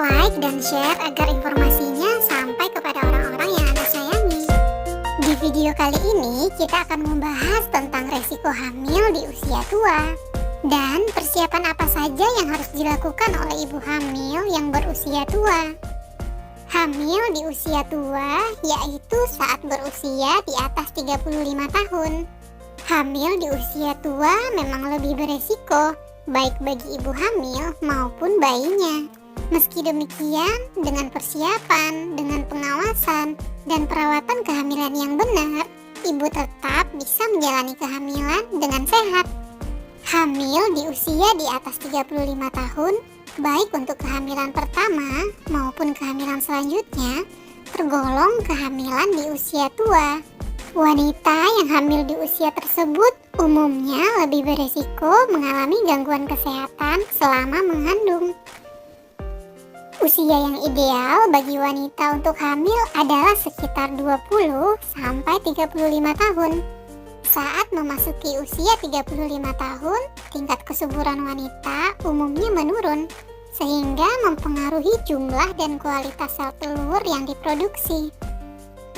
like dan share agar informasinya sampai kepada orang-orang yang Anda sayangi. Di video kali ini kita akan membahas tentang resiko hamil di usia tua dan persiapan apa saja yang harus dilakukan oleh ibu hamil yang berusia tua. Hamil di usia tua yaitu saat berusia di atas 35 tahun. Hamil di usia tua memang lebih beresiko, baik bagi ibu hamil maupun bayinya. Meski demikian, dengan persiapan, dengan pengawasan, dan perawatan kehamilan yang benar, ibu tetap bisa menjalani kehamilan dengan sehat. Hamil di usia di atas 35 tahun, baik untuk kehamilan pertama maupun kehamilan selanjutnya, tergolong kehamilan di usia tua. Wanita yang hamil di usia tersebut umumnya lebih beresiko mengalami gangguan kesehatan selama mengandung. Usia yang ideal bagi wanita untuk hamil adalah sekitar 20-35 tahun. Saat memasuki usia 35 tahun, tingkat kesuburan wanita umumnya menurun, sehingga mempengaruhi jumlah dan kualitas sel telur yang diproduksi.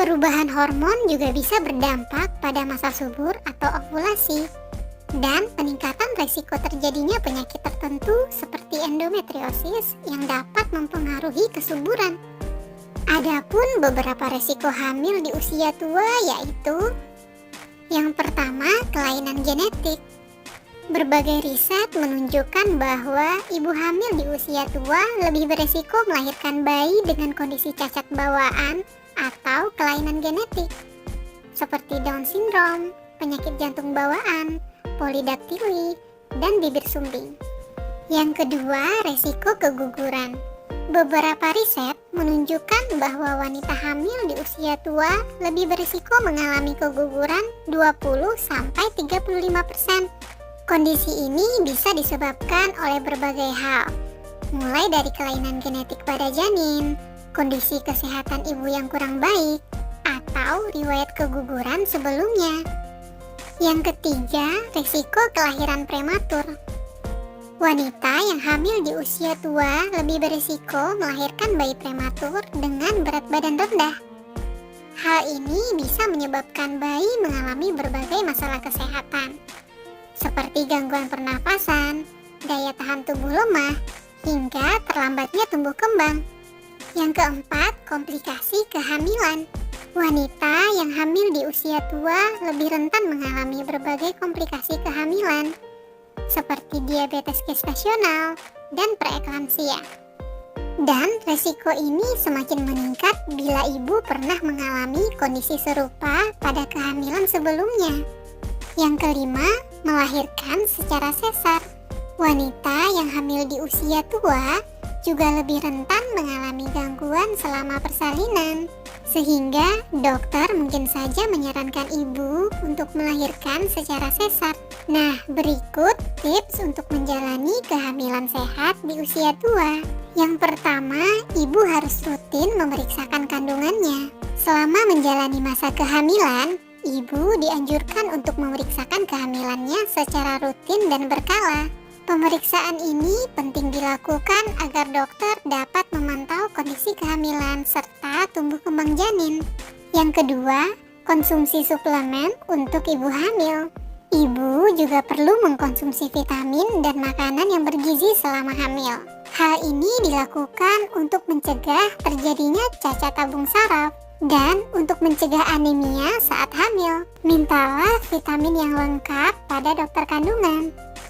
Perubahan hormon juga bisa berdampak pada masa subur atau ovulasi, dan peningkatan risiko terjadinya penyakit tertentu seperti endometriosis yang dapat mempengaruhi kesuburan. Adapun beberapa risiko hamil di usia tua yaitu: yang pertama, kelainan genetik. Berbagai riset menunjukkan bahwa ibu hamil di usia tua lebih beresiko melahirkan bayi dengan kondisi cacat bawaan atau kelainan genetik seperti Down syndrome, penyakit jantung bawaan, polidaktili, dan bibir sumbing. Yang kedua, resiko keguguran. Beberapa riset menunjukkan bahwa wanita hamil di usia tua lebih berisiko mengalami keguguran 20-35%. Kondisi ini bisa disebabkan oleh berbagai hal, mulai dari kelainan genetik pada janin, kondisi kesehatan ibu yang kurang baik, atau riwayat keguguran sebelumnya. Yang ketiga, risiko kelahiran prematur. Wanita yang hamil di usia tua lebih berisiko melahirkan bayi prematur dengan berat badan rendah. Hal ini bisa menyebabkan bayi mengalami berbagai masalah kesehatan, seperti gangguan pernafasan, daya tahan tubuh lemah, hingga terlambatnya tumbuh kembang. Yang keempat, komplikasi kehamilan. Wanita yang hamil di usia tua lebih rentan mengalami berbagai komplikasi kehamilan, seperti diabetes gestasional dan preeklamsia. Dan resiko ini semakin meningkat bila ibu pernah mengalami kondisi serupa pada kehamilan sebelumnya. Yang kelima, melahirkan secara sesar. Wanita yang hamil di usia tua juga lebih rentan mengalami gangguan selama persalinan, sehingga dokter mungkin saja menyarankan ibu untuk melahirkan secara sesar. Nah, berikut tips untuk menjalani kehamilan sehat di usia tua. Yang pertama, ibu harus rutin memeriksakan kandungannya. Selama menjalani masa kehamilan, ibu dianjurkan untuk memeriksakan kehamilannya secara rutin dan berkala. Pemeriksaan ini penting dilakukan agar dokter dapat memantau kondisi kehamilan serta tumbuh kembang janin. Yang kedua, konsumsi suplemen untuk ibu hamil. Ibu juga perlu mengkonsumsi vitamin dan makanan yang bergizi selama hamil. Hal ini dilakukan untuk mencegah terjadinya cacat tabung saraf dan untuk mencegah anemia saat hamil. Mintalah vitamin yang lengkap pada dokter kandungan.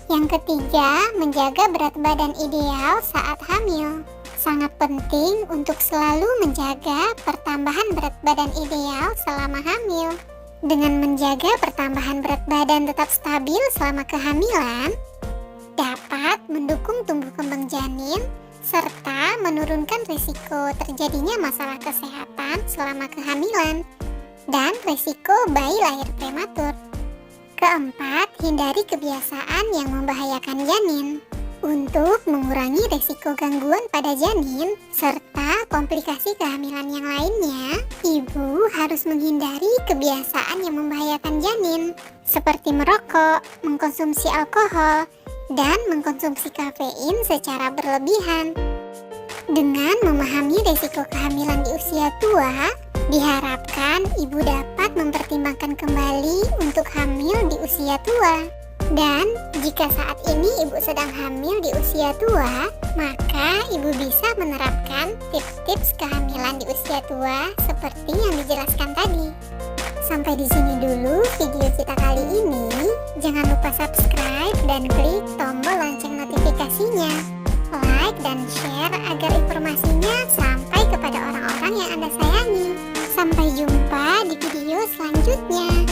Yang ketiga, menjaga berat badan ideal saat hamil. Sangat penting untuk selalu menjaga pertambahan berat badan ideal selama hamil. Dengan menjaga pertambahan berat badan tetap stabil selama kehamilan, dapat mendukung tumbuh kembang janin serta menurunkan risiko terjadinya masalah kesehatan selama kehamilan dan risiko bayi lahir prematur. Keempat, hindari kebiasaan yang membahayakan janin. Untuk mengurangi risiko gangguan pada janin serta komplikasi kehamilan yang lainnya, ibu harus menghindari kebiasaan yang membahayakan janin, seperti merokok, mengkonsumsi alkohol, dan mengkonsumsi kafein secara berlebihan. Dengan memahami risiko kehamilan di usia tua, diharapkan ibu dapat mempertimbangkan kembali untuk hamil di usia tua. Dan jika saat ini ibu sedang hamil di usia tua, maka ibu bisa menerapkan tips-tips kehamilan di usia tua seperti yang dijelaskan tadi. Sampai di sini dulu video kita kali ini. Jangan lupa subscribe dan klik tombol lonceng notifikasinya. Like dan share agar informasinya sampai kepada orang-orang yang Anda sayangi. Sampai jumpa di video selanjutnya.